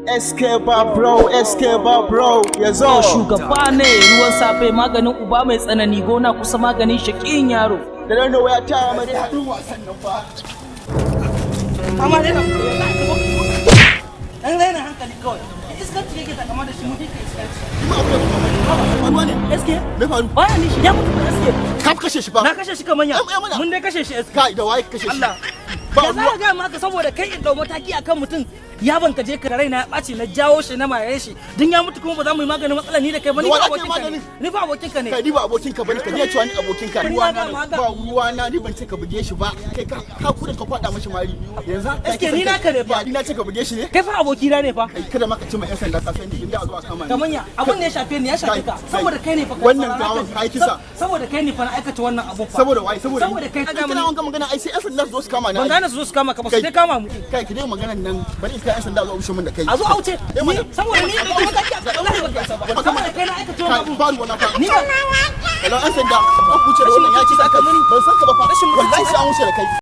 Escape bro, yazo. Shugaba ne ruwan safe maganin uba mai tsanani gona kusa maganin shaƙin yaro. Da don't know where ta amma dai hadin wasan nan fa. Amma dai dan raina hankali kawai. Iskanci yake ta kama da shi mutum iskanci. Wani Eske? me faru? Baya ni shi ya mutu eske. Ka kashe shi ba. Na kashe shi kamar ya. Mun dai kashe shi eske. Kai da waye kashe shi? Allah. Ba za ga maka saboda kai in dau mataki akan mutum ya banka je ka raina ya ɓaci na jawo shi na maye shi din ya mutu kuma ba za mu yi maganin matsala ni da kai ba ni ba abokin ka ne ni ba abokin ka ne kai ni ba abokin ka bane ka je cewa ni abokin ka ba ruwa na ni ban ce ka buge shi ba kai ka kudin ka kwada mashi mari yanzu eske ni na ka ne fa ni na ce ka buge shi ne kai fa aboki na ne fa kai kada maka ce ma yan sanda ka san ni inda a zo a kama ni kaman ya abun ne ya shafe ni ya shafe ka saboda kai ne fa wannan gawan kai kisa saboda kai ne fa na aikata wannan abun fa saboda wai saboda kai kana wanga magana ai sai yan sanda su zo su kama ni ban gane su zo su kama ka ba su dai kama mu kai ki dai maganan nan bari in kai yan sanda zo ushe mun da kai a zo a wuce saboda ni da mataki a wallahi ba ka saba saboda kai na aikata wannan abun faru wannan fa ni ba Allah an sanda an kuce da wannan ya ci saka mini ban san ka ba fa wallahi sai an wuce da kai